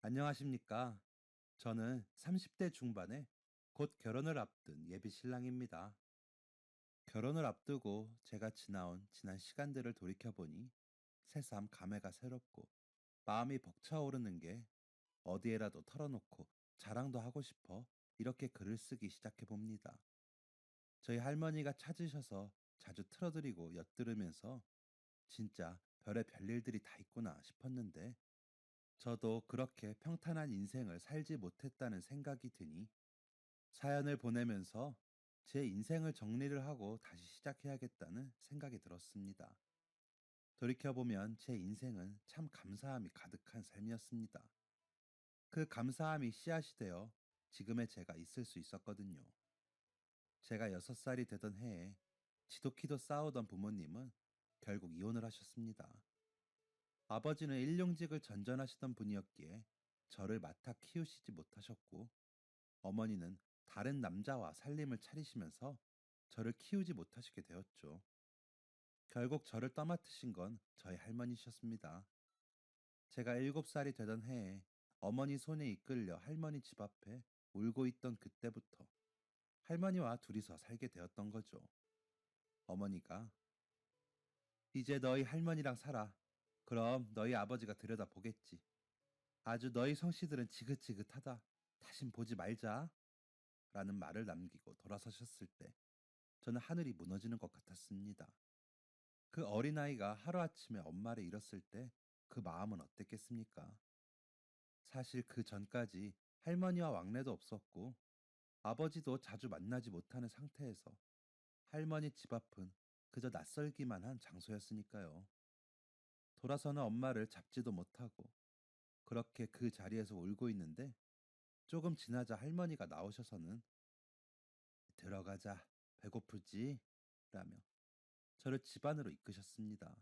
안녕하십니까. 저는 30대 중반에 곧 결혼을 앞둔 예비 신랑입니다. 결혼을 앞두고 제가 지나온 지난 시간들을 돌이켜보니 새삼 감회가 새롭고 마음이 벅차오르는 게 어디에라도 털어놓고 자랑도 하고 싶어 이렇게 글을 쓰기 시작해 봅니다. 저희 할머니가 찾으셔서 자주 틀어드리고 엿들으면서 진짜 별의 별일들이 다 있구나 싶었는데 저도 그렇게 평탄한 인생을 살지 못했다는 생각이 드니 사연을 보내면서 제 인생을 정리를 하고 다시 시작해야겠다는 생각이 들었습니다. 돌이켜보면 제 인생은 참 감사함이 가득한 삶이었습니다. 그 감사함이 씨앗이 되어 지금의 제가 있을 수 있었거든요. 제가 6살이 되던 해에 지도키도 싸우던 부모님은 결국 이혼을 하셨습니다. 아버지는 일용직을 전전하시던 분이었기에 저를 맡아 키우시지 못하셨고, 어머니는 다른 남자와 살림을 차리시면서 저를 키우지 못하시게 되었죠. 결국 저를 떠맡으신 건 저희 할머니셨습니다. 제가 7살이 되던 해에 어머니 손에 이끌려 할머니 집 앞에 울고 있던 그때부터 할머니와 둘이서 살게 되었던 거죠. 어머니가 이제 너희 할머니랑 살아. 그럼 너희 아버지가 들여다 보겠지. 아주 너희 성씨들은 지긋지긋하다. 다신 보지 말자. 라는 말을 남기고 돌아서셨을 때 저는 하늘이 무너지는 것 같았습니다. 그 어린아이가 하루아침에 엄마를 잃었을 때 그 마음은 어땠겠습니까? 사실 그 전까지 할머니와 왕래도 없었고 아버지도 자주 만나지 못하는 상태에서 할머니 집 앞은 그저 낯설기만 한 장소였으니까요. 돌아서는 엄마를 잡지도 못하고 그렇게 그 자리에서 울고 있는데 조금 지나자 할머니가 나오셔서는 들어가자, 배고프지? 라며 저를 집 안으로 이끄셨습니다.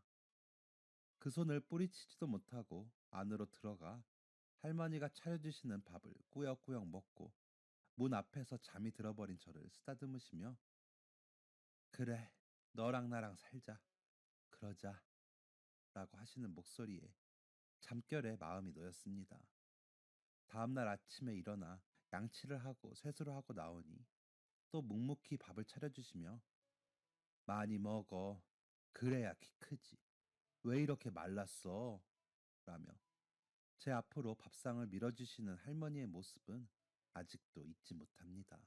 그 손을 뿌리치지도 못하고 안으로 들어가 할머니가 차려주시는 밥을 꾸역꾸역 먹고 문 앞에서 잠이 들어버린 저를 쓰다듬으시며 그래, 너랑 나랑 살자. 그러자. 라고 하시는 목소리에 잠결에 마음이 놓였습니다. 다음날 아침에 일어나 양치를 하고 세수를 하고 나오니 또 묵묵히 밥을 차려주시며 많이 먹어. 그래야 키 크지. 왜 이렇게 말랐어? 라며 제 앞으로 밥상을 밀어주시는 할머니의 모습은 아직도 잊지 못합니다.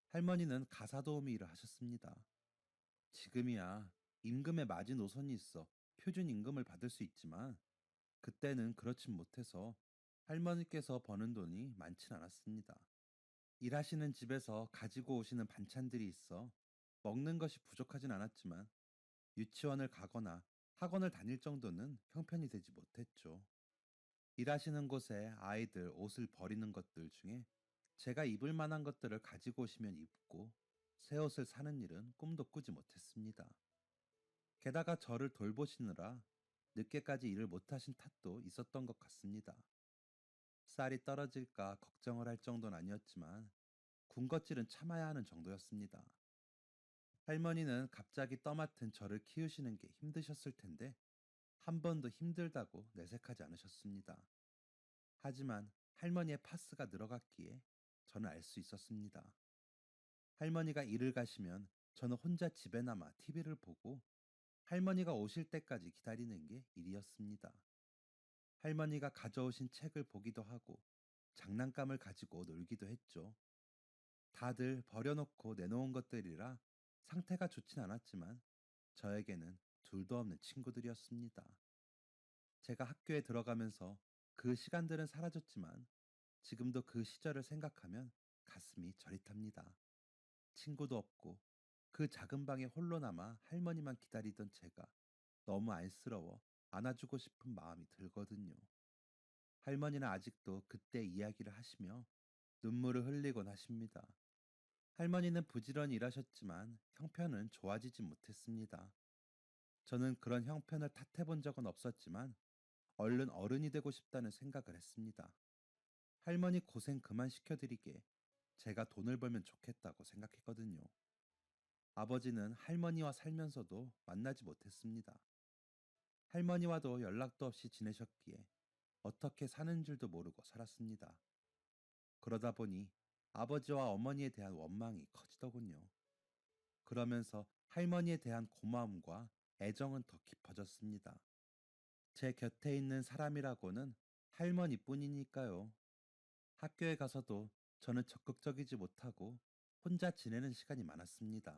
할머니는 가사도우미 일을 하셨습니다. 지금이야 임금의 마지노선이 있어 표준 임금을 받을 수 있지만 그때는 그렇진 못해서 할머니께서 버는 돈이 많진 않았습니다. 일하시는 집에서 가지고 오시는 반찬들이 있어 먹는 것이 부족하진 않았지만 유치원을 가거나 학원을 다닐 정도는 형편이 되지 못했죠. 일하시는 곳에 아이들 옷을 버리는 것들 중에 제가 입을 만한 것들을 가지고 오시면 입고 새 옷을 사는 일은 꿈도 꾸지 못했습니다. 게다가 저를 돌보시느라 늦게까지 일을 못하신 탓도 있었던 것 같습니다. 쌀이 떨어질까 걱정을 할 정도는 아니었지만 군것질은 참아야 하는 정도였습니다. 할머니는 갑자기 떠맡은 저를 키우시는 게 힘드셨을 텐데 한 번도 힘들다고 내색하지 않으셨습니다. 하지만 할머니의 파스가 늘어갔기에 저는 알 수 있었습니다. 할머니가 일을 가시면 저는 혼자 집에 남아 TV를 보고 할머니가 오실 때까지 기다리는 게 일이었습니다. 할머니가 가져오신 책을 보기도 하고 장난감을 가지고 놀기도 했죠. 다들 버려놓고 내놓은 것들이라 상태가 좋진 않았지만 저에게는 둘도 없는 친구들이었습니다. 제가 학교에 들어가면서 그 시간들은 사라졌지만 지금도 그 시절을 생각하면 가슴이 저릿합니다. 친구도 없고 그 작은 방에 홀로 남아 할머니만 기다리던 제가 너무 안쓰러워 안아주고 싶은 마음이 들거든요. 할머니는 아직도 그때 이야기를 하시며 눈물을 흘리곤 하십니다. 할머니는 부지런히 일하셨지만 형편은 좋아지지 못했습니다. 저는 그런 형편을 탓해 본 적은 없었지만 얼른 어른이 되고 싶다는 생각을 했습니다. 할머니 고생 그만 시켜드리게 제가 돈을 벌면 좋겠다고 생각했거든요. 아버지는 할머니와 살면서도 만나지 못했습니다. 할머니와도 연락도 없이 지내셨기에 어떻게 사는 줄도 모르고 살았습니다. 그러다 보니 아버지와 어머니에 대한 원망이 커지더군요. 그러면서 할머니에 대한 고마움과 애정은 더 깊어졌습니다. 제 곁에 있는 사람이라고는 할머니뿐이니까요. 학교에 가서도 저는 적극적이지 못하고 혼자 지내는 시간이 많았습니다.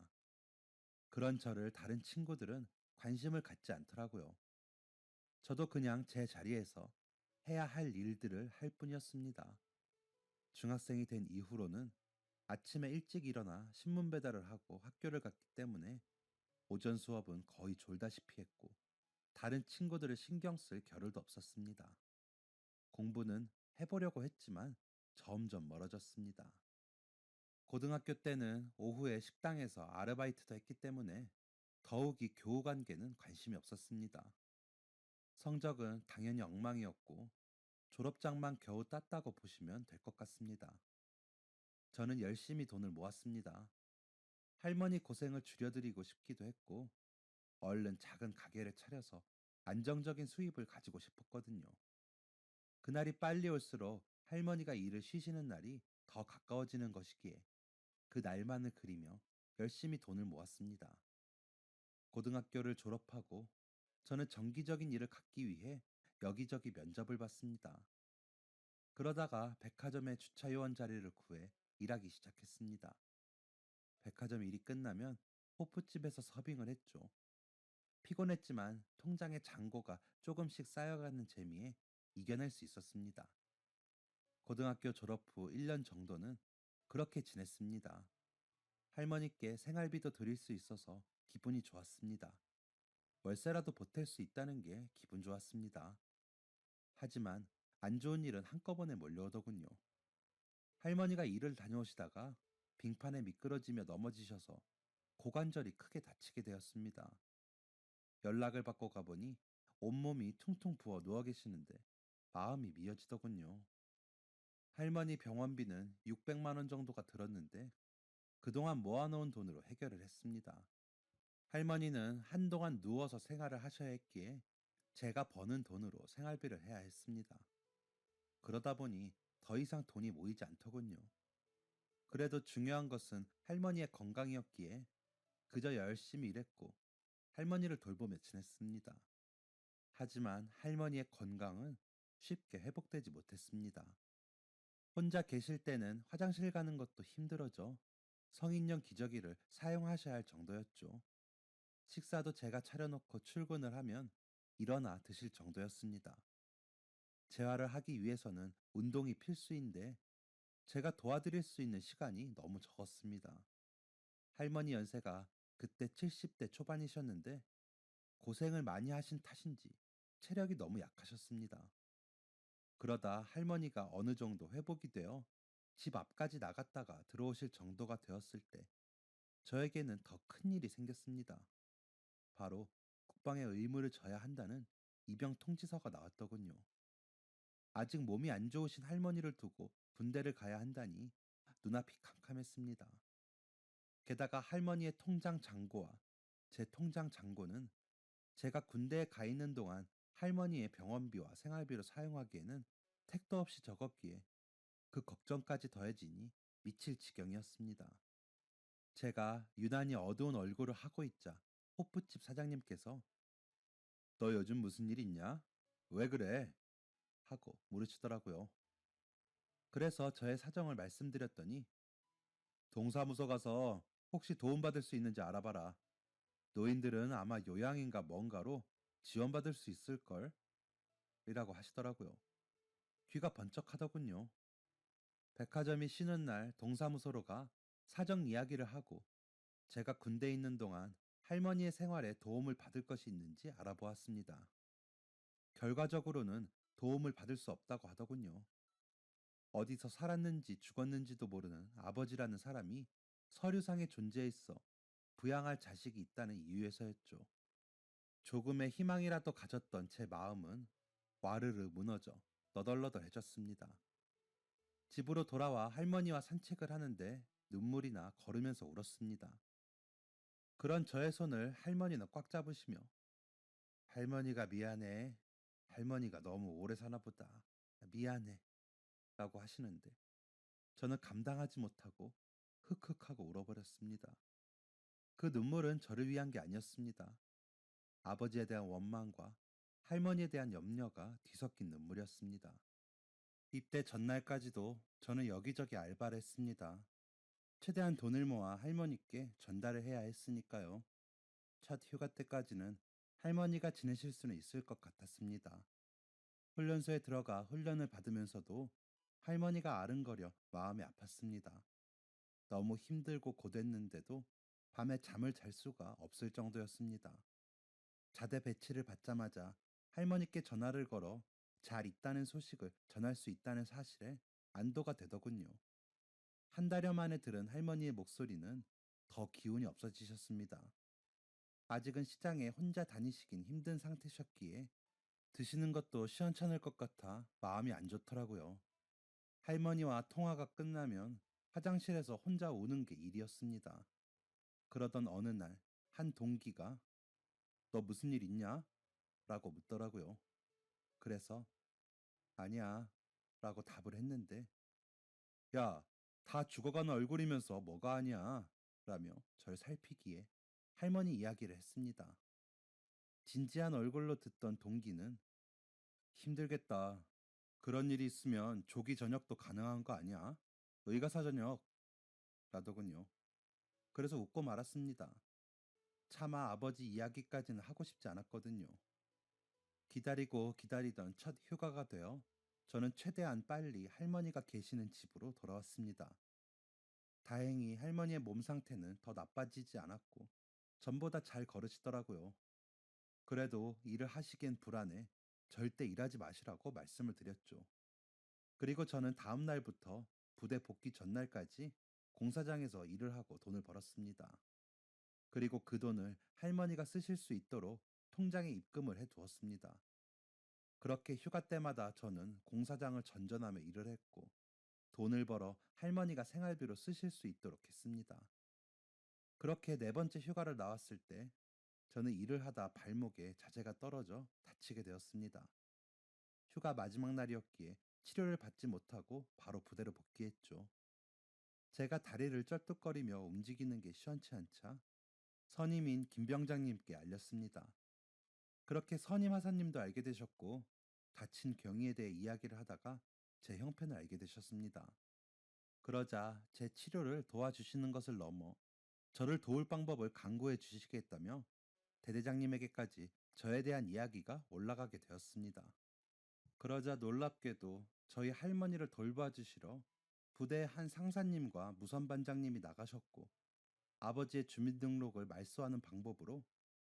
그런 저를 다른 친구들은 관심을 갖지 않더라고요. 저도 그냥 제 자리에서 해야 할 일들을 할 뿐이었습니다. 중학생이 된 이후로는 아침에 일찍 일어나 신문 배달을 하고 학교를 갔기 때문에 오전 수업은 거의 졸다시피 했고 다른 친구들을 신경 쓸 겨를도 없었습니다. 공부는 해보려고 했지만 점점 멀어졌습니다. 고등학교 때는 오후에 식당에서 아르바이트도 했기 때문에 더욱이 교우 관계는 관심이 없었습니다. 성적은 당연히 엉망이었고 졸업장만 겨우 땄다고 보시면 될 것 같습니다. 저는 열심히 돈을 모았습니다. 할머니 고생을 줄여드리고 싶기도 했고 얼른 작은 가게를 차려서 안정적인 수입을 가지고 싶었거든요. 그날이 빨리 올수록 할머니가 일을 쉬시는 날이 더 가까워지는 것이기에 그 날만을 그리며 열심히 돈을 모았습니다. 고등학교를 졸업하고 저는 정기적인 일을 갖기 위해 여기저기 면접을 봤습니다. 그러다가 백화점의 주차요원 자리를 구해 일하기 시작했습니다. 백화점 일이 끝나면 호프집에서 서빙을 했죠. 피곤했지만 통장에 잔고가 조금씩 쌓여가는 재미에 이겨낼 수 있었습니다. 고등학교 졸업 후 1년 정도는 그렇게 지냈습니다. 할머니께 생활비도 드릴 수 있어서 기분이 좋았습니다. 월세라도 보탤 수 있다는 게 기분 좋았습니다. 하지만 안 좋은 일은 한꺼번에 몰려오더군요. 할머니가 일을 다녀오시다가 빙판에 미끄러지며 넘어지셔서 고관절이 크게 다치게 되었습니다. 연락을 받고 가보니 온몸이 퉁퉁 부어 누워 계시는데 마음이 미어지더군요. 할머니 병원비는 600만 원 정도가 들었는데 그동안 모아놓은 돈으로 해결을 했습니다. 할머니는 한동안 누워서 생활을 하셔야 했기에 제가 버는 돈으로 생활비를 해야 했습니다. 그러다 보니 더 이상 돈이 모이지 않더군요. 그래도 중요한 것은 할머니의 건강이었기에 그저 열심히 일했고 할머니를 돌보며 지냈습니다. 하지만 할머니의 건강은 쉽게 회복되지 못했습니다. 혼자 계실 때는 화장실 가는 것도 힘들어져 성인용 기저귀를 사용하셔야 할 정도였죠. 식사도 제가 차려놓고 출근을 하면 일어나 드실 정도였습니다. 재활을 하기 위해서는 운동이 필수인데 제가 도와드릴 수 있는 시간이 너무 적었습니다. 할머니 연세가 그때 70대 초반이셨는데 고생을 많이 하신 탓인지 체력이 너무 약하셨습니다. 그러다 할머니가 어느 정도 회복이 되어 집 앞까지 나갔다가 들어오실 정도가 되었을 때 저에게는 더 큰 일이 생겼습니다. 바로 국방의 의무를 져야 한다는 입영 통지서가 나왔더군요. 아직 몸이 안 좋으신 할머니를 두고 군대를 가야 한다니 눈앞이 캄캄했습니다. 게다가 할머니의 통장 잔고와 제 통장 잔고는 제가 군대에 가 있는 동안 할머니의 병원비와 생활비로 사용하기에는 택도 없이 적었기에 그 걱정까지 더해지니 미칠 지경이었습니다. 제가 유난히 어두운 얼굴을 하고 있자 호프집 사장님께서 너 요즘 무슨 일 있냐? 왜 그래? 하고 물으시더라고요. 그래서 저의 사정을 말씀드렸더니 동사무소 가서 혹시 도움받을 수 있는지 알아봐라. 노인들은 아마 요양인가 뭔가로 지원받을 수 있을걸? 이라고 하시더라고요. 귀가 번쩍하더군요. 백화점이 쉬는 날 동사무소로 가 사정 이야기를 하고 제가 군대에 있는 동안 할머니의 생활에 도움을 받을 것이 있는지 알아보았습니다. 결과적으로는 도움을 받을 수 없다고 하더군요. 어디서 살았는지 죽었는지도 모르는 아버지라는 사람이 서류상에 존재해 있어 부양할 자식이 있다는 이유에서였죠. 조금의 희망이라도 가졌던 제 마음은 와르르 무너져 너덜너덜해졌습니다. 집으로 돌아와 할머니와 산책을 하는데 눈물이 나 걸으면서 울었습니다. 그런 저의 손을 할머니는 꽉 잡으시며 할머니가 미안해. 할머니가 너무 오래 사나 보다. 미안해. 라고 하시는데 저는 감당하지 못하고 흑흑하고 울어버렸습니다. 그 눈물은 저를 위한 게 아니었습니다. 아버지에 대한 원망과 할머니에 대한 염려가 뒤섞인 눈물이었습니다. 입대 전날까지도 저는 여기저기 알바를 했습니다. 최대한 돈을 모아 할머니께 전달을 해야 했으니까요. 첫 휴가 때까지는 할머니가 지내실 수는 있을 것 같았습니다. 훈련소에 들어가 훈련을 받으면서도 할머니가 아른거려 마음이 아팠습니다. 너무 힘들고 고됐는데도 밤에 잠을 잘 수가 없을 정도였습니다. 자대 배치를 받자마자 할머니께 전화를 걸어 잘 있다는 소식을 전할 수 있다는 사실에 안도가 되더군요. 한 달여 만에 들은 할머니의 목소리는 더 기운이 없어지셨습니다. 아직은 시장에 혼자 다니시긴 힘든 상태셨기에 드시는 것도 시원찮을 것 같아 마음이 안 좋더라고요. 할머니와 통화가 끝나면 화장실에서 혼자 우는 게 일이었습니다. 그러던 어느 날 한 동기가 너 무슨 일 있냐? 라고 묻더라고요. 그래서 아니야 라고 답을 했는데 야, 다 죽어가는 얼굴이면서 뭐가 아니야 라며 절 살피기에 할머니 이야기를 했습니다. 진지한 얼굴로 듣던 동기는 힘들겠다. 그런 일이 있으면 조기 전역도 가능한 거 아니야? 의가사 전역 라더군요. 그래서 웃고 말았습니다. 차마 아버지 이야기까지는 하고 싶지 않았거든요. 기다리고 기다리던 첫 휴가가 되어 저는 최대한 빨리 할머니가 계시는 집으로 돌아왔습니다. 다행히 할머니의 몸 상태는 더 나빠지지 않았고 전보다 잘 걸으시더라고요. 그래도 일을 하시기엔 불안해 절대 일하지 마시라고 말씀을 드렸죠. 그리고 저는 다음 날부터 부대 복귀 전날까지 공사장에서 일을 하고 돈을 벌었습니다. 그리고 그 돈을 할머니가 쓰실 수 있도록 통장에 입금을 해 두었습니다. 그렇게 휴가 때마다 저는 공사장을 전전하며 일을 했고 돈을 벌어 할머니가 생활비로 쓰실 수 있도록 했습니다. 그렇게 네 번째 휴가를 나왔을 때 저는 일을 하다 발목에 자재가 떨어져 다치게 되었습니다. 휴가 마지막 날이었기에 치료를 받지 못하고 바로 부대로 복귀했죠. 제가 다리를 쩔뚝거리며 움직이는 게 시원치 않자 선임인 김 병장님께 알렸습니다. 그렇게 선임 하사님도 알게 되셨고 다친 경위에 대해 이야기를 하다가 제 형편을 알게 되셨습니다. 그러자 제 치료를 도와주시는 것을 넘어 저를 도울 방법을 강구해 주시겠다며 대대장님에게까지 저에 대한 이야기가 올라가게 되었습니다. 그러자 놀랍게도 저희 할머니를 돌봐주시러 부대 한 상사님과 무선반장님이 나가셨고 아버지의 주민등록을 말소하는 방법으로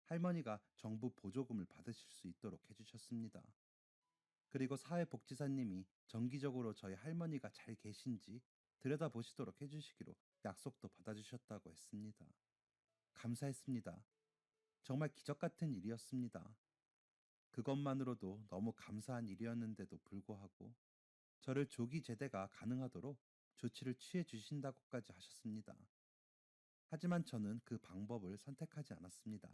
할머니가 정부 보조금을 받으실 수 있도록 해주셨습니다. 그리고 사회복지사님이 정기적으로 저희 할머니가 잘 계신지 들여다보시도록 해주시기로 약속도 받아주셨다고 했습니다. 감사했습니다. 정말 기적 같은 일이었습니다. 그것만으로도 너무 감사한 일이었는데도 불구하고 저를 조기 제대가 가능하도록 조치를 취해 주신다고까지 하셨습니다. 하지만 저는 그 방법을 선택하지 않았습니다.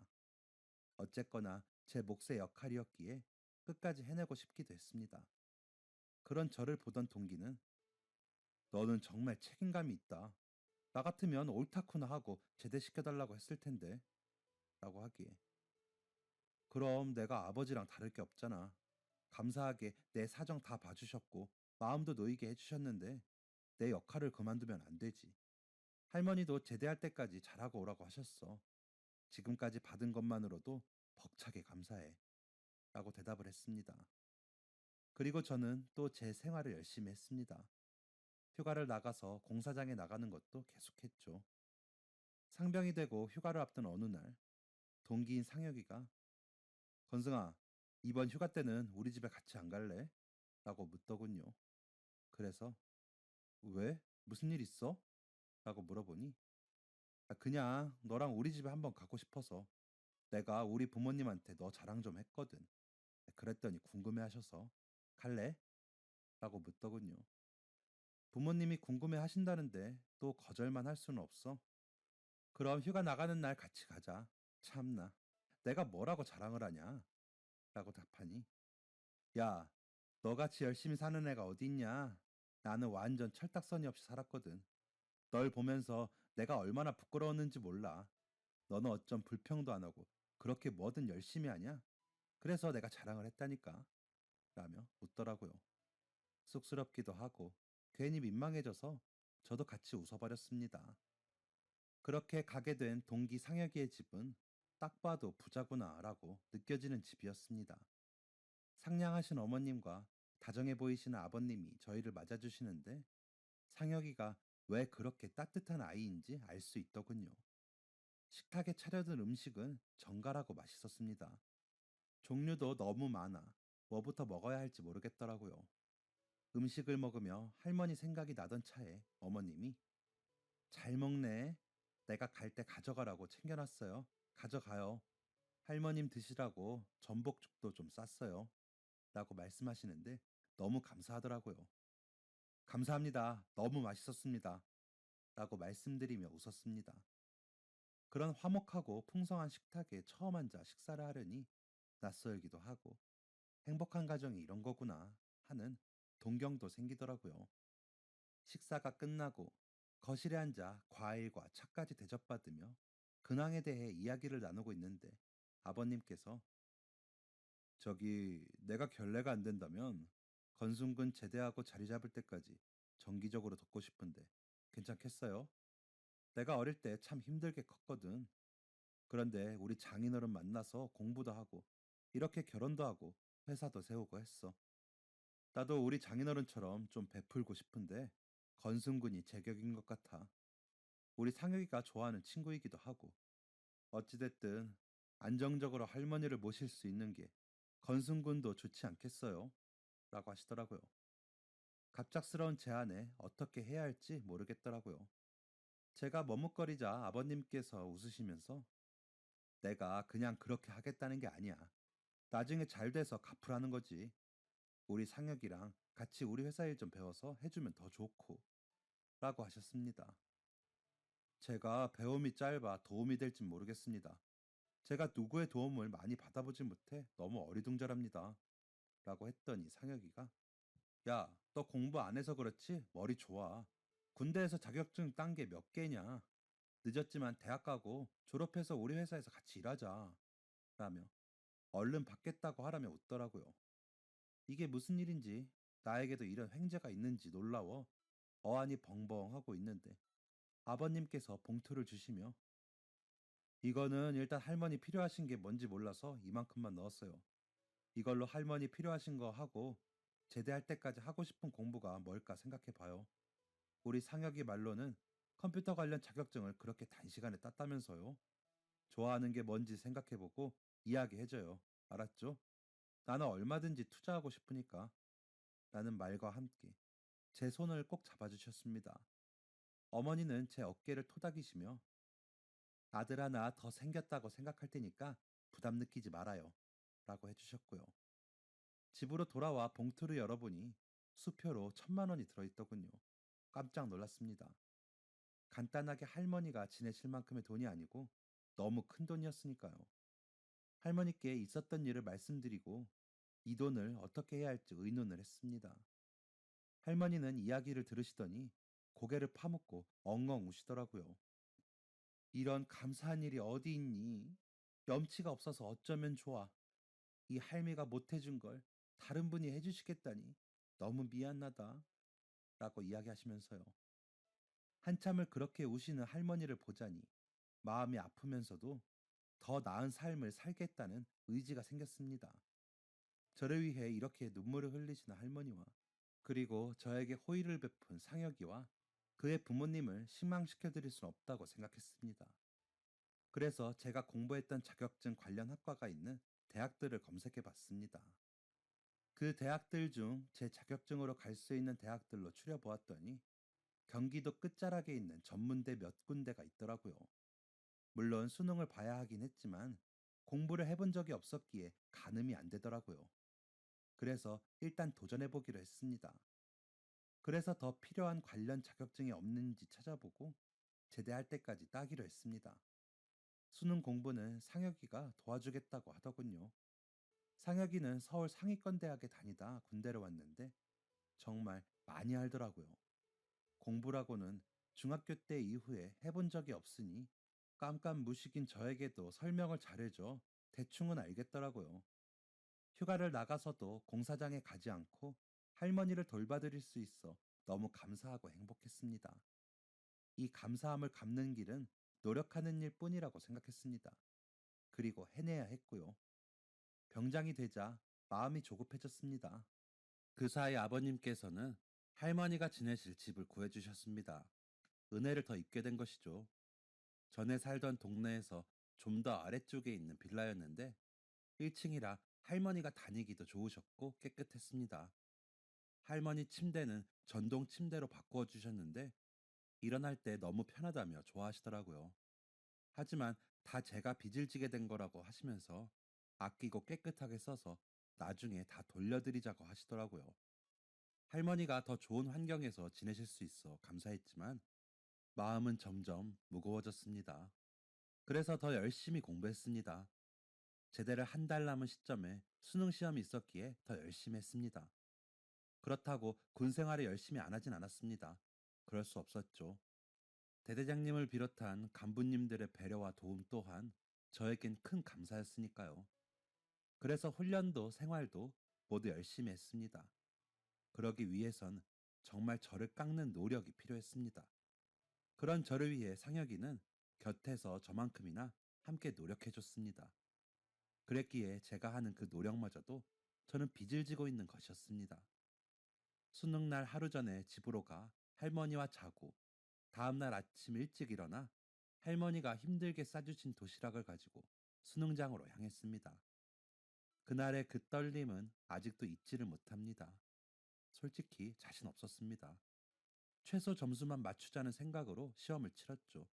어쨌거나 제 몫의 역할이었기에 끝까지 해내고 싶기도 했습니다. 그런 저를 보던 동기는 너는 정말 책임감이 있다. 나 같으면 옳다쿠나 하고 제대시켜달라고 했을 텐데 라고 하기에 그럼 내가 아버지랑 다를 게 없잖아. 감사하게 내 사정 다 봐주셨고 마음도 놓이게 해주셨는데 내 역할을 그만두면 안 되지. 할머니도 제대할 때까지 잘하고 오라고 하셨어. 지금까지 받은 것만으로도 벅차게 감사해. 라고 대답을 했습니다. 그리고 저는 또 제 생활을 열심히 했습니다. 휴가를 나가서 공사장에 나가는 것도 계속했죠. 상병이 되고 휴가를 앞둔 어느 날 동기인 상혁이가 건승아, 이번 휴가 때는 우리 집에 같이 안 갈래? 라고 묻더군요. 그래서 왜? 무슨 일 있어? 라고 물어보니 그냥 너랑 우리 집에 한번 가고 싶어서 내가 우리 부모님한테 너 자랑 좀 했거든. 그랬더니 궁금해하셔서 갈래? 라고 묻더군요. 부모님이 궁금해 하신다는데 또 거절만 할 수는 없어. 그럼 휴가 나가는 날 같이 가자. 참나. 내가 뭐라고 자랑을 하냐? 라고 답하니 야, 너같이 열심히 사는 애가 어딨냐? 나는 완전 철딱서니 없이 살았거든. 널 보면서 내가 얼마나 부끄러웠는지 몰라. 너는 어쩜 불평도 안 하고 그렇게 뭐든 열심히 하냐? 그래서 내가 자랑을 했다니까. 라며 웃더라고요. 쑥스럽기도 하고 괜히 민망해져서 저도 같이 웃어버렸습니다. 그렇게 가게 된 동기 상혁이의 집은 딱 봐도 부자구나라고 느껴지는 집이었습니다. 상냥하신 어머님과 다정해 보이시는 아버님이 저희를 맞아주시는데 상혁이가 왜 그렇게 따뜻한 아이인지 알 수 있더군요. 식탁에 차려둔 음식은 정갈하고 맛있었습니다. 종류도 너무 많아 뭐부터 먹어야 할지 모르겠더라고요. 음식을 먹으며 할머니 생각이 나던 차에 어머님이 잘 먹네. 내가 갈 때 가져가라고 챙겨놨어요. 가져가요. 할머님 드시라고 전복죽도 좀 쌌어요. 라고 말씀하시는데 너무 감사하더라고요. 감사합니다. 너무 맛있었습니다. 라고 말씀드리며 웃었습니다. 그런 화목하고 풍성한 식탁에 처음 앉아 식사를 하려니 낯설기도 하고 행복한 가정이 이런 거구나 하는 동경도 생기더라고요. 식사가 끝나고 거실에 앉아 과일과 차까지 대접받으며 근황에 대해 이야기를 나누고 있는데 아버님께서 저기 내가 결례가 안 된다면 건순군 제대하고 자리 잡을 때까지 정기적으로 돕고 싶은데 괜찮겠어요? 내가 어릴 때 참 힘들게 컸거든. 그런데 우리 장인어른 만나서 공부도 하고 이렇게 결혼도 하고 회사도 세우고 했어. 나도 우리 장인어른처럼 좀 베풀고 싶은데 건순군이 제격인 것 같아. 우리 상혁이가 좋아하는 친구이기도 하고 어찌됐든 안정적으로 할머니를 모실 수 있는 게 건순군도 좋지 않겠어요? 라고 하시더라고요. 갑작스러운 제안에 어떻게 해야 할지 모르겠더라고요. 제가 머뭇거리자 아버님께서 웃으시면서 내가 그냥 그렇게 하겠다는 게 아니야. 나중에 잘 돼서 갚으라는 거지. 우리 상혁이랑 같이 우리 회사 일 좀 배워서 해주면 더 좋고 라고 하셨습니다. 제가 배움이 짧아 도움이 될진 모르겠습니다. 제가 누구의 도움을 많이 받아보지 못해 너무 어리둥절합니다. 라고 했더니 상혁이가 야, 너 공부 안 해서 그렇지? 머리 좋아. 군대에서 자격증 딴 게 몇 개냐? 늦었지만 대학 가고 졸업해서 우리 회사에서 같이 일하자. 라며 얼른 받겠다고 하라며 웃더라고요. 이게 무슨 일인지 나에게도 이런 횡재가 있는지 놀라워 어안이 벙벙하고 있는데 아버님께서 봉투를 주시며 이거는 일단 할머니 필요하신 게 뭔지 몰라서 이만큼만 넣었어요. 이걸로 할머니 필요하신 거 하고 제대할 때까지 하고 싶은 공부가 뭘까 생각해 봐요. 우리 상혁이 말로는 컴퓨터 관련 자격증을 그렇게 단시간에 땄다면서요. 좋아하는 게 뭔지 생각해보고 이야기해줘요. 알았죠? 나는 얼마든지 투자하고 싶으니까. 라는 말과 함께 제 손을 꼭 잡아주셨습니다. 어머니는 제 어깨를 토닥이시며 아들 하나 더 생겼다고 생각할 테니까 부담 느끼지 말아요. 라고 해주셨고요. 집으로 돌아와 봉투를 열어보니 수표로 1,000만 원이 들어있더군요. 깜짝 놀랐습니다. 간단하게 할머니가 지내실 만큼의 돈이 아니고 너무 큰 돈이었으니까요. 할머니께 있었던 일을 말씀드리고 이 돈을 어떻게 해야 할지 의논을 했습니다. 할머니는 이야기를 들으시더니 고개를 파묻고 엉엉 우시더라고요. 이런 감사한 일이 어디 있니? 염치가 없어서 어쩌면 좋아. 이 할미가 못해준 걸 다른 분이 해주시겠다니 너무 미안하다. 라고 이야기하시면서요. 한참을 그렇게 우시는 할머니를 보자니 마음이 아프면서도 더 나은 삶을 살겠다는 의지가 생겼습니다. 저를 위해 이렇게 눈물을 흘리시는 할머니와 그리고 저에게 호의를 베푼 상혁이와 그의 부모님을 실망시켜 드릴 수는 없다고 생각했습니다. 그래서 제가 공부했던 자격증 관련 학과가 있는 대학들을 검색해 봤습니다. 그 대학들 중 제 자격증으로 갈 수 있는 대학들로 추려보았더니 경기도 끝자락에 있는 전문대 몇 군데가 있더라고요. 물론 수능을 봐야 하긴 했지만 공부를 해본 적이 없었기에 가늠이 안 되더라고요. 그래서 일단 도전해 보기로 했습니다. 그래서 더 필요한 관련 자격증이 없는지 찾아보고 제대할 때까지 따기로 했습니다. 수능 공부는 상혁이가 도와주겠다고 하더군요. 상혁이는 서울 상위권 대학에 다니다 군대를 왔는데 정말 많이 알더라고요. 공부라고는 중학교 때 이후에 해본 적이 없으니 깜깜무식인 저에게도 설명을 잘해줘 대충은 알겠더라고요. 휴가를 나가서도 공사장에 가지 않고 할머니를 돌봐드릴 수 있어 너무 감사하고 행복했습니다. 이 감사함을 갚는 길은 노력하는 일 뿐이라고 생각했습니다. 그리고 해내야 했고요. 병장이 되자 마음이 조급해졌습니다. 그 사이 아버님께서는 할머니가 지내실 집을 구해주셨습니다. 은혜를 더 입게 된 것이죠. 전에 살던 동네에서 좀 더 아래쪽에 있는 빌라였는데 1층이라 할머니가 다니기도 좋으셨고 깨끗했습니다. 할머니 침대는 전동 침대로 바꾸어 주셨는데 일어날 때 너무 편하다며 좋아하시더라고요. 하지만 다 제가 빚을 지게 된 거라고 하시면서 아끼고 깨끗하게 써서 나중에 다 돌려드리자고 하시더라고요. 할머니가 더 좋은 환경에서 지내실 수 있어 감사했지만 마음은 점점 무거워졌습니다. 그래서 더 열심히 공부했습니다. 제대를 한 달 남은 시점에 수능 시험이 있었기에 더 열심히 했습니다. 그렇다고 군 생활을 열심히 안 하진 않았습니다. 그럴 수 없었죠. 대대장님을 비롯한 간부님들의 배려와 도움 또한 저에겐 큰 감사였으니까요. 그래서 훈련도 생활도 모두 열심히 했습니다. 그러기 위해선 정말 저를 깎는 노력이 필요했습니다. 그런 저를 위해 상혁이는 곁에서 저만큼이나 함께 노력해줬습니다. 그랬기에 제가 하는 그 노력마저도 저는 빚을 지고 있는 것이었습니다. 수능날 하루 전에 집으로 가 할머니와 자고 다음날 아침 일찍 일어나 할머니가 힘들게 싸주신 도시락을 가지고 수능장으로 향했습니다. 그날의 그 떨림은 아직도 잊지를 못합니다. 솔직히 자신 없었습니다. 최소 점수만 맞추자는 생각으로 시험을 치렀죠.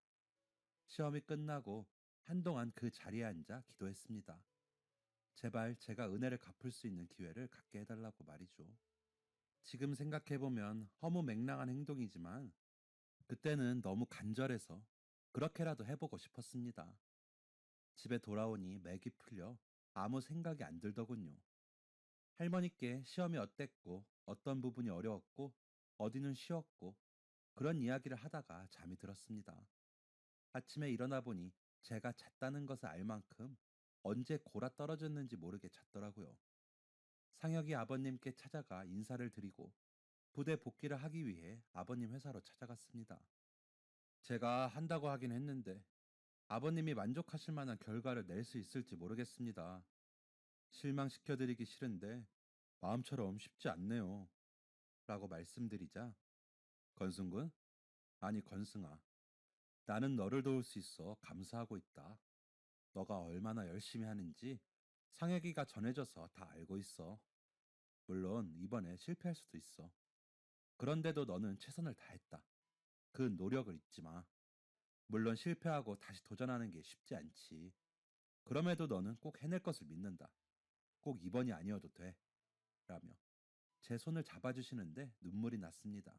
시험이 끝나고 한동안 그 자리에 앉아 기도했습니다. 제발 제가 은혜를 갚을 수 있는 기회를 갖게 해달라고 말이죠. 지금 생각해보면 허무맹랑한 행동이지만 그때는 너무 간절해서 그렇게라도 해보고 싶었습니다. 집에 돌아오니 맥이 풀려 아무 생각이 안 들더군요. 할머니께 시험이 어땠고 어떤 부분이 어려웠고 어디는 쉬웠고 그런 이야기를 하다가 잠이 들었습니다. 아침에 일어나 보니 제가 잤다는 것을 알 만큼 언제 골아 떨어졌는지 모르게 잤더라고요. 상혁이 아버님께 찾아가 인사를 드리고 부대 복귀를 하기 위해 아버님 회사로 찾아갔습니다. 제가 한다고 하긴 했는데 아버님이 만족하실 만한 결과를 낼 수 있을지 모르겠습니다. 실망시켜드리기 싫은데 마음처럼 쉽지 않네요. 라고 말씀드리자 건승군? 아니 건승아. 나는 너를 도울 수 있어 감사하고 있다. 너가 얼마나 열심히 하는지 상혁이가 전해져서 다 알고 있어. 물론 이번에 실패할 수도 있어. 그런데도 너는 최선을 다했다. 그 노력을 잊지 마. 물론 실패하고 다시 도전하는 게 쉽지 않지. 그럼에도 너는 꼭 해낼 것을 믿는다. 꼭 이번이 아니어도 돼. 라며 제 손을 잡아주시는데 눈물이 났습니다.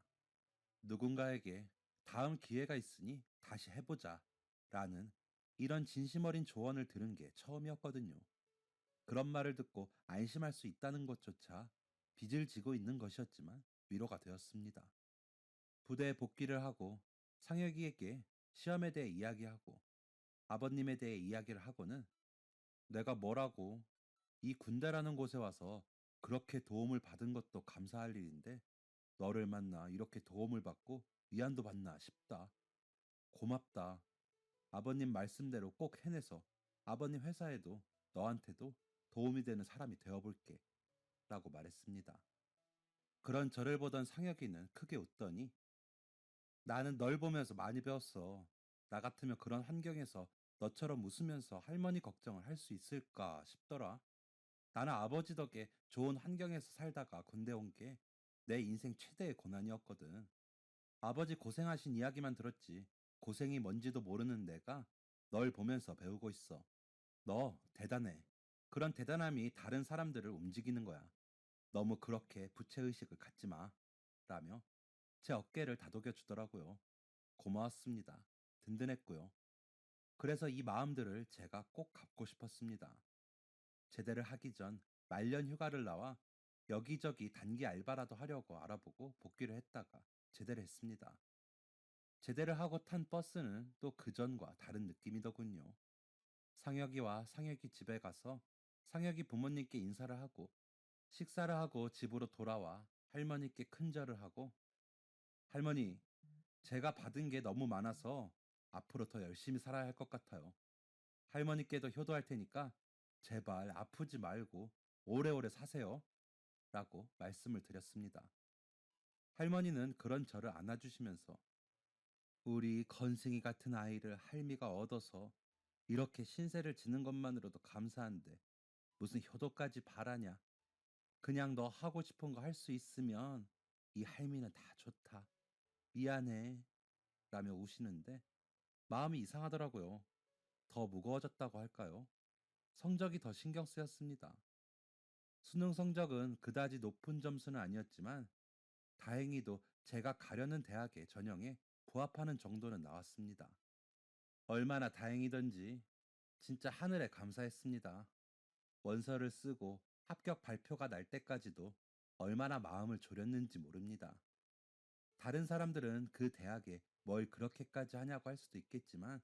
누군가에게 다음 기회가 있으니 다시 해보자. 라는 이런 진심 어린 조언을 들은 게 처음이었거든요. 그런 말을 듣고 안심할 수 있다는 것조차 빚을 지고 있는 것이었지만 위로가 되었습니다. 부대에 복귀를 하고 상혁이에게 시험에 대해 이야기하고 아버님에 대해 이야기를 하고는 내가 뭐라고 이 군대라는 곳에 와서 그렇게 도움을 받은 것도 감사할 일인데 너를 만나 이렇게 도움을 받고 위안도 받나 싶다. 고맙다. 아버님 말씀대로 꼭 해내서 아버님 회사에도 너한테도 도움이 되는 사람이 되어볼게. 라고 말했습니다. 그런 저를 보던 상혁이는 크게 웃더니 나는 널 보면서 많이 배웠어. 나 같으면 그런 환경에서 너처럼 웃으면서 할머니 걱정을 할 수 있을까 싶더라. 나는 아버지 덕에 좋은 환경에서 살다가 군대 온 게 내 인생 최대의 고난이었거든. 아버지 고생하신 이야기만 들었지. 고생이 뭔지도 모르는 내가 널 보면서 배우고 있어. 너 대단해. 그런 대단함이 다른 사람들을 움직이는 거야. 너무 그렇게 부채의식을 갖지 마. 라며 제 어깨를 다독여 주더라고요. 고마웠습니다. 든든했고요. 그래서 이 마음들을 제가 꼭 갚고 싶었습니다. 제대를 하기 전 말년 휴가를 나와 여기저기 단기 알바라도 하려고 알아보고 복귀를 했다가 제대를 했습니다. 제대를 하고 탄 버스는 또 그전과 다른 느낌이더군요. 상혁이와 상혁이 집에 가서 상혁이 부모님께 인사를 하고 식사를 하고 집으로 돌아와 할머니께 큰절을 하고, 할머니, 제가 받은 게 너무 많아서 앞으로 더 열심히 살아야 할 것 같아요. 할머니께도 효도할 테니까 제발 아프지 말고 오래오래 사세요. 라고 말씀을 드렸습니다. 할머니는 그런 저를 안아주시면서 우리 건승이 같은 아이를 할미가 얻어서 이렇게 신세를 지는 것만으로도 감사한데 무슨 효도까지 바라냐. 그냥 너 하고 싶은 거 할 수 있으면 이 할미는 다 좋다. 미안해. 라며 우시는데 마음이 이상하더라고요. 더 무거워졌다고 할까요? 성적이 더 신경 쓰였습니다. 수능 성적은 그다지 높은 점수는 아니었지만 다행히도 제가 가려는 대학의 전형에 부합하는 정도는 나왔습니다. 얼마나 다행이던지 진짜 하늘에 감사했습니다. 원서를 쓰고 합격 발표가 날 때까지도 얼마나 마음을 졸였는지 모릅니다. 다른 사람들은 그 대학에 뭘 그렇게까지 하냐고 할 수도 있겠지만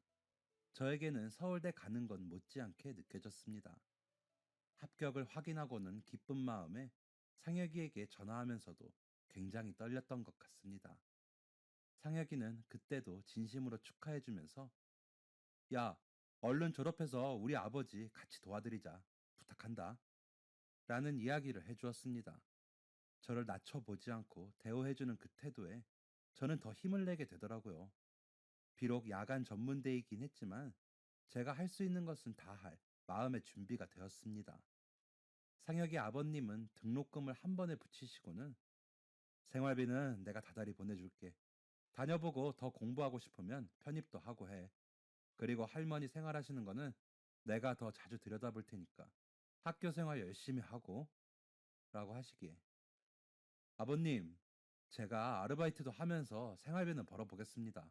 저에게는 서울대 가는 건 못지않게 느껴졌습니다. 합격을 확인하고는 기쁜 마음에 상혁이에게 전화하면서도 굉장히 떨렸던 것 같습니다. 상혁이는 그때도 진심으로 축하해주면서 야, 얼른 졸업해서 우리 아버지 같이 도와드리자. 부탁한다. 라는 이야기를 해주었습니다. 저를 낮춰보지 않고 대우해주는 그 태도에 저는 더 힘을 내게 되더라고요. 비록 야간 전문대이긴 했지만 제가 할 수 있는 것은 다 할 마음의 준비가 되었습니다. 상혁이 아버님은 등록금을 한 번에 붙이시고는 생활비는 내가 다달이 보내줄게. 다녀보고 더 공부하고 싶으면 편입도 하고 해. 그리고 할머니 생활하시는 거는 내가 더 자주 들여다볼 테니까 학교 생활 열심히 하고 라고 하시기에 아버님, 제가 아르바이트도 하면서 생활비는 벌어보겠습니다.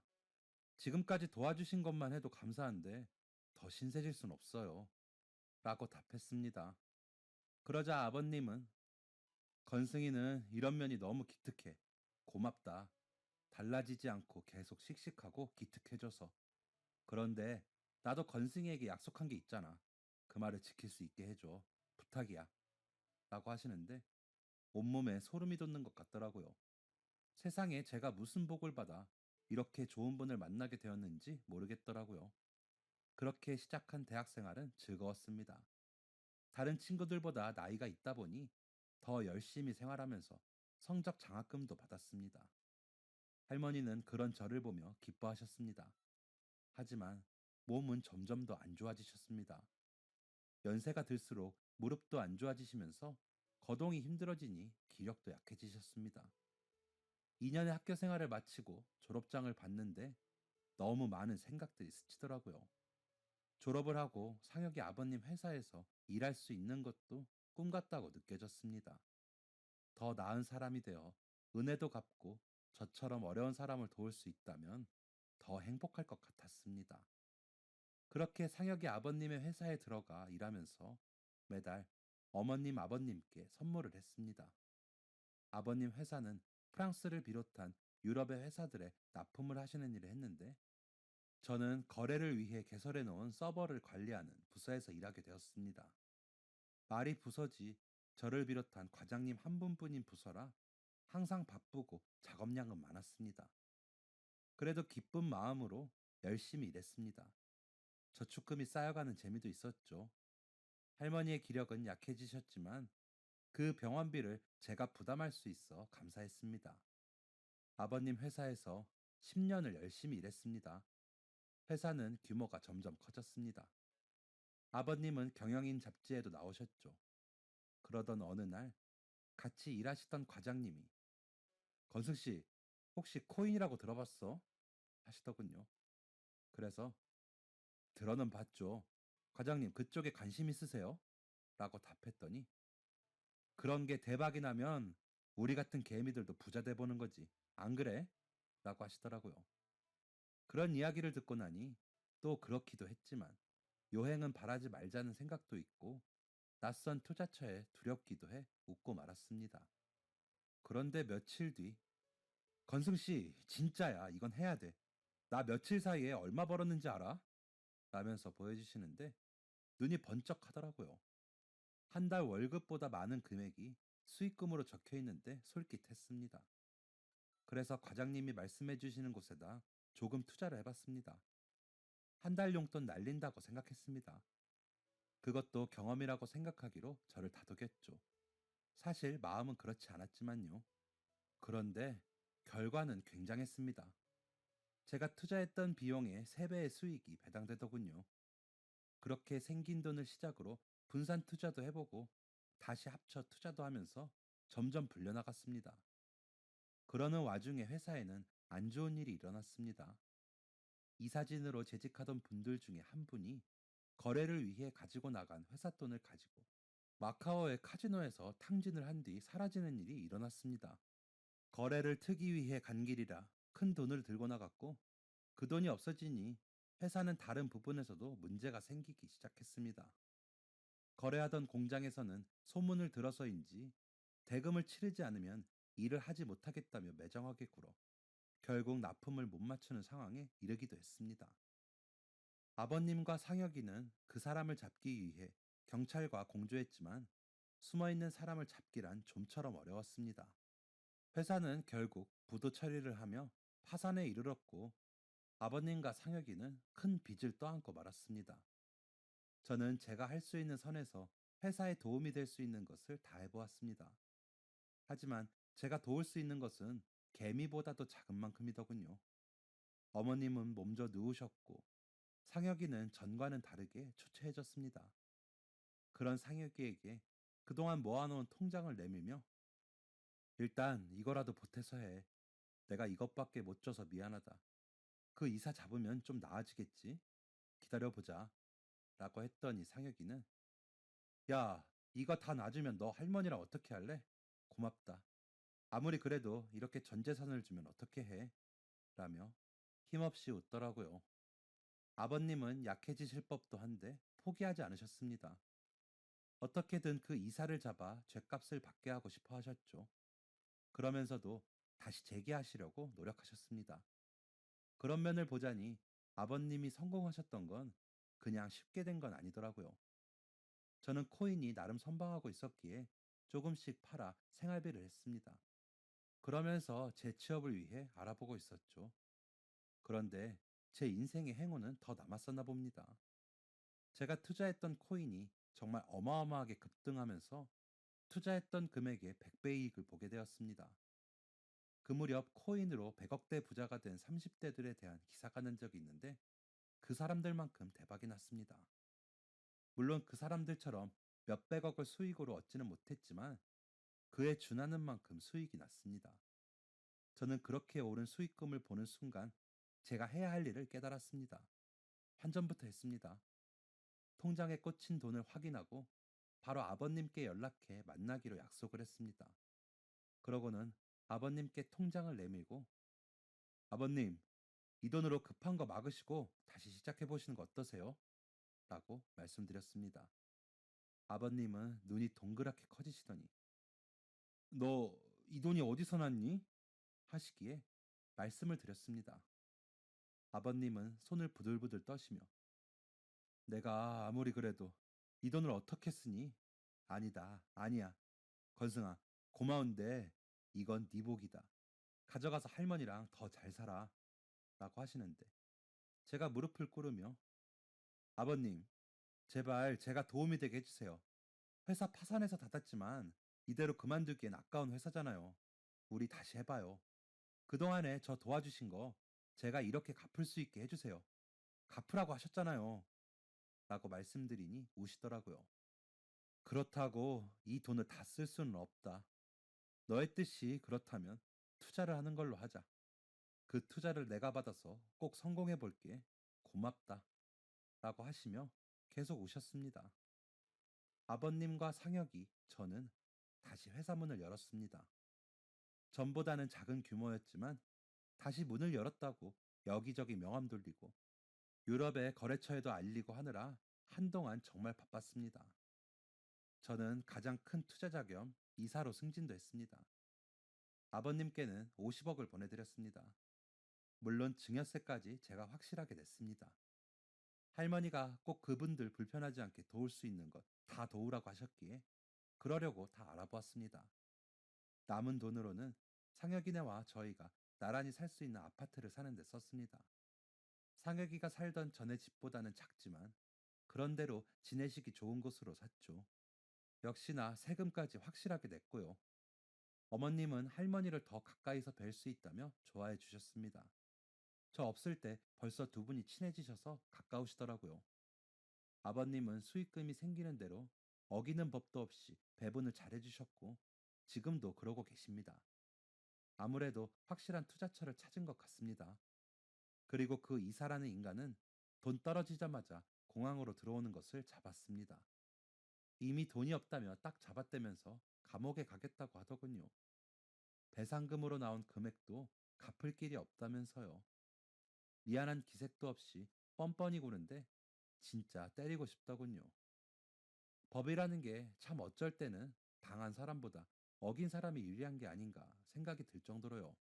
지금까지 도와주신 것만 해도 감사한데 더 신세질 순 없어요. 라고 답했습니다. 그러자 아버님은 건승이는 이런 면이 너무 기특해. 고맙다. 달라지지 않고 계속 씩씩하고 기특해져서. 그런데 나도 건승이에게 약속한 게 있잖아. 그 말을 지킬 수 있게 해줘. 부탁이야. 라고 하시는데 온몸에 소름이 돋는 것 같더라고요. 세상에 제가 무슨 복을 받아 이렇게 좋은 분을 만나게 되었는지 모르겠더라고요. 그렇게 시작한 대학 생활은 즐거웠습니다. 다른 친구들보다 나이가 있다 보니 더 열심히 생활하면서 성적 장학금도 받았습니다. 할머니는 그런 저를 보며 기뻐하셨습니다. 하지만 몸은 점점 더 안 좋아지셨습니다. 연세가 들수록 무릎도 안 좋아지시면서 거동이 힘들어지니 기력도 약해지셨습니다. 2년의 학교 생활을 마치고 졸업장을 받는데 너무 많은 생각들이 스치더라고요. 졸업을 하고 상혁이 아버님 회사에서 일할 수 있는 것도 꿈 같다고 느껴졌습니다. 더 나은 사람이 되어 은혜도 갚고 저처럼 어려운 사람을 도울 수 있다면 더 행복할 것 같았습니다. 그렇게 상혁이 아버님의 회사에 들어가 일하면서 매달 어머님 아버님께 선물을 했습니다. 아버님 회사는 프랑스를 비롯한 유럽의 회사들에 납품을 하시는 일을 했는데 저는 거래를 위해 개설해 놓은 서버를 관리하는 부서에서 일하게 되었습니다. 말이 부서지 저를 비롯한 과장님 한 분뿐인 부서라 항상 바쁘고 작업량은 많았습니다. 그래도 기쁜 마음으로 열심히 일했습니다. 저축금이 쌓여가는 재미도 있었죠. 할머니의 기력은 약해지셨지만 그 병원비를 제가 부담할 수 있어 감사했습니다. 아버님 회사에서 10년을 열심히 일했습니다. 회사는 규모가 점점 커졌습니다. 아버님은 경영인 잡지에도 나오셨죠. 그러던 어느 날 같이 일하시던 과장님이 건승 씨, 혹시 코인이라고 들어봤어? 하시더군요. 그래서 들어는 봤죠. 과장님, 그쪽에 관심 있으세요? 라고 답했더니 그런 게 대박이 나면 우리 같은 개미들도 부자 돼 보는 거지. 안 그래? 라고 하시더라고요. 그런 이야기를 듣고 나니 또 그렇기도 했지만 요행은 바라지 말자는 생각도 있고 낯선 투자처에 두렵기도 해 웃고 말았습니다. 그런데 며칠 뒤, 건승 씨, 진짜야. 이건 해야 돼. 나 며칠 사이에 얼마 벌었는지 알아? 라면서 보여주시는데 눈이 번쩍 하더라고요. 한 달 월급보다 많은 금액이 수익금으로 적혀 있는데 솔깃했습니다. 그래서 과장님이 말씀해 주시는 곳에다 조금 투자를 해봤습니다. 한 달 용돈 날린다고 생각했습니다. 그것도 경험이라고 생각하기로 저를 다독였죠. 사실 마음은 그렇지 않았지만요. 그런데 결과는 굉장했습니다. 제가 투자했던 비용의 3배의 수익이 배당되더군요. 그렇게 생긴 돈을 시작으로 분산 투자도 해보고 다시 합쳐 투자도 하면서 점점 불려나갔습니다. 그러는 와중에 회사에는 안 좋은 일이 일어났습니다. 이사진으로 재직하던 분들 중에 한 분이 거래를 위해 가지고 나간 회사 돈을 가지고 마카오의 카지노에서 탕진을 한 뒤 사라지는 일이 일어났습니다. 거래를 트기 위해 간 길이라 큰 돈을 들고 나갔고 그 돈이 없어지니 회사는 다른 부분에서도 문제가 생기기 시작했습니다. 거래하던 공장에서는 소문을 들어서인지 대금을 치르지 않으면 일을 하지 못하겠다며 매정하게 굴어 결국 납품을 못 맞추는 상황에 이르기도 했습니다. 아버님과 상혁이는 그 사람을 잡기 위해 경찰과 공조했지만 숨어있는 사람을 잡기란 좀처럼 어려웠습니다. 회사는 결국 부도 처리를 하며 파산에 이르렀고 아버님과 상혁이는 큰 빚을 떠안고 말았습니다. 저는 제가 할 수 있는 선에서 회사에 도움이 될 수 있는 것을 다 해보았습니다. 하지만 제가 도울 수 있는 것은 개미보다도 작은 만큼이더군요. 어머님은 몸져 누우셨고 상혁이는 전과는 다르게 초췌해졌습니다. 그런 상혁이에게 그동안 모아놓은 통장을 내밀며 일단 이거라도 보태서 해. 내가 이것밖에 못 줘서 미안하다. 그 이사 잡으면 좀 나아지겠지? 기다려보자. 라고 했더니 상혁이는 야, 이거 다 놔주면 너 할머니랑 어떻게 할래? 고맙다. 아무리 그래도 이렇게 전 재산을 주면 어떻게 해? 라며 힘없이 웃더라고요. 아버님은 약해지실 법도 한데 포기하지 않으셨습니다. 어떻게든 그 이사를 잡아 죗값을 받게 하고 싶어 하셨죠. 그러면서도 다시 재기하시려고 노력하셨습니다. 그런 면을 보자니 아버님이 성공하셨던 건 그냥 쉽게 된 건 아니더라고요. 저는 코인이 나름 선방하고 있었기에 조금씩 팔아 생활비를 했습니다. 그러면서 제 취업을 위해 알아보고 있었죠. 그런데 제 인생의 행운은 더 남았었나 봅니다. 제가 투자했던 코인이 정말 어마어마하게 급등하면서 투자했던 금액의 100배 이익을 보게 되었습니다. 그 무렵 코인으로 100억대 부자가 된 30대들에 대한 기사가 난 적이 있는데 그 사람들만큼 대박이 났습니다. 물론 그 사람들처럼 몇백억을 수익으로 얻지는 못했지만 그에 준하는 만큼 수익이 났습니다. 저는 그렇게 오른 수익금을 보는 순간 제가 해야 할 일을 깨달았습니다. 환전부터 했습니다. 통장에 꽂힌 돈을 확인하고 바로 아버님께 연락해 만나기로 약속을 했습니다. 그러고는 아버님께 통장을 내밀고 아버님, 이 돈으로 급한 거 막으시고 다시 시작해 보시는 거 어떠세요? 라고 말씀드렸습니다. 아버님은 눈이 동그랗게 커지시더니 너 이 돈이 어디서 났니? 하시기에 말씀을 드렸습니다. 아버님은 손을 부들부들 떠시며 내가 아무리 그래도 이 돈을 어떻게 쓰니? 아니다, 아니야. 건승아, 고마운데 이건 네 복이다. 가져가서 할머니랑 더 잘 살아. 라고 하시는데 제가 무릎을 꿇으며 아버님, 제발 제가 도움이 되게 해주세요. 회사 파산해서 닫았지만 이대로 그만두기엔 아까운 회사잖아요. 우리 다시 해봐요. 그동안에 저 도와주신 거 제가 이렇게 갚을 수 있게 해주세요. 갚으라고 하셨잖아요. 라고 말씀드리니 우시더라고요. 그렇다고 이 돈을 다 쓸 수는 없다. 너의 뜻이 그렇다면 투자를 하는 걸로 하자. 그 투자를 내가 받아서 꼭 성공해 볼게. 고맙다. 라고 하시며 계속 우셨습니다. 아버님과 상혁이, 저는 다시 회사 문을 열었습니다. 전보다는 작은 규모였지만 다시 문을 열었다고 여기저기 명함 돌리고 유럽의 거래처에도 알리고 하느라 한동안 정말 바빴습니다. 저는 가장 큰 투자자 겸 이사로 승진도 했습니다. 아버님께는 50억을 보내드렸습니다. 물론 증여세까지 제가 확실하게 냈습니다. 할머니가 꼭 그분들 불편하지 않게 도울 수 있는 것 다 도우라고 하셨기에 그러려고 다 알아보았습니다. 남은 돈으로는 상혁이네와 저희가 나란히 살 수 있는 아파트를 사는 데 썼습니다. 상혁이가 살던 전에 집보다는 작지만 그런대로 지내시기 좋은 곳으로 샀죠. 역시나 세금까지 확실하게 냈고요. 어머님은 할머니를 더 가까이서 뵐 수 있다며 좋아해 주셨습니다. 저 없을 때 벌써 두 분이 친해지셔서 가까우시더라고요. 아버님은 수익금이 생기는 대로 어기는 법도 없이 배분을 잘해주셨고 지금도 그러고 계십니다. 아무래도 확실한 투자처를 찾은 것 같습니다. 그리고 그 이사라는 인간은 돈 떨어지자마자 공항으로 들어오는 것을 잡았습니다. 이미 돈이 없다며 딱 잡았다면서 감옥에 가겠다고 하더군요. 배상금으로 나온 금액도 갚을 길이 없다면서요. 미안한 기색도 없이 뻔뻔히 구는데 진짜 때리고 싶더군요. 법이라는 게 참 어쩔 때는 당한 사람보다 어긴 사람이 유리한 게 아닌가 생각이 들 정도로요.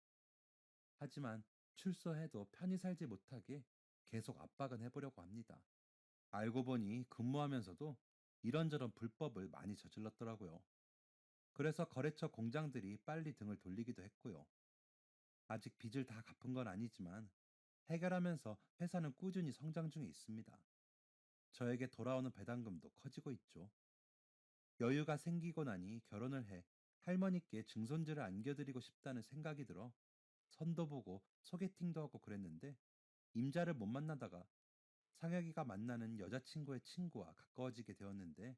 하지만 출소해도 편히 살지 못하게 계속 압박은 해보려고 합니다. 알고 보니 근무하면서도 이런저런 불법을 많이 저질렀더라고요. 그래서 거래처 공장들이 빨리 등을 돌리기도 했고요. 아직 빚을 다 갚은 건 아니지만 해결하면서 회사는 꾸준히 성장 중에 있습니다. 저에게 돌아오는 배당금도 커지고 있죠. 여유가 생기고 나니 결혼을 해 할머니께 증손주를 안겨드리고 싶다는 생각이 들어 선도 보고 소개팅도 하고 그랬는데 임자를 못 만나다가 상혁이가 만나는 여자친구의 친구와 가까워지게 되었는데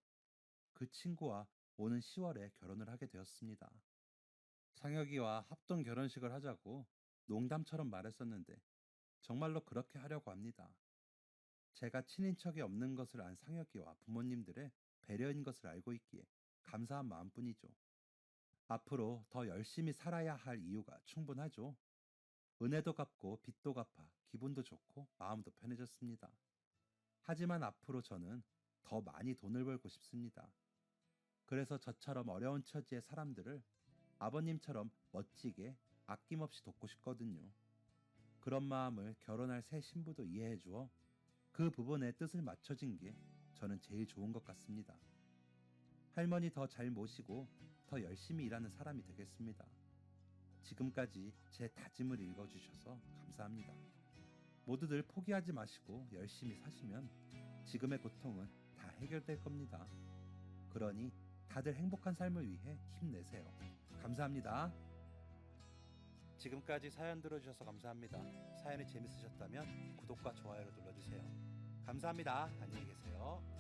그 친구와 오는 10월에 결혼을 하게 되었습니다. 상혁이와 합동 결혼식을 하자고 농담처럼 말했었는데 정말로 그렇게 하려고 합니다. 제가 친인척이 없는 것을 안 상혁이와 부모님들의 배려인 것을 알고 있기에 감사한 마음뿐이죠. 앞으로 더 열심히 살아야 할 이유가 충분하죠. 은혜도 갚고 빚도 갚아 기분도 좋고 마음도 편해졌습니다. 하지만 앞으로 저는 더 많이 돈을 벌고 싶습니다. 그래서 저처럼 어려운 처지의 사람들을 아버님처럼 멋지게 아낌없이 돕고 싶거든요. 그런 마음을 결혼할 새 신부도 이해해 주어 그 부분에 뜻을 맞춰진 게 저는 제일 좋은 것 같습니다. 할머니 더 잘 모시고 더 열심히 일하는 사람이 되겠습니다. 지금까지 제 다짐을 읽어주셔서 감사합니다. 모두들 포기하지 마시고 열심히 사시면 지금의 고통은 다 해결될 겁니다. 그러니 다들 행복한 삶을 위해 힘내세요. 감사합니다. 지금까지 사연 들어주셔서 감사합니다. 사연이 재밌으셨다면 구독과 좋아요를 눌러주세요. 감사합니다. 안녕히 계세요.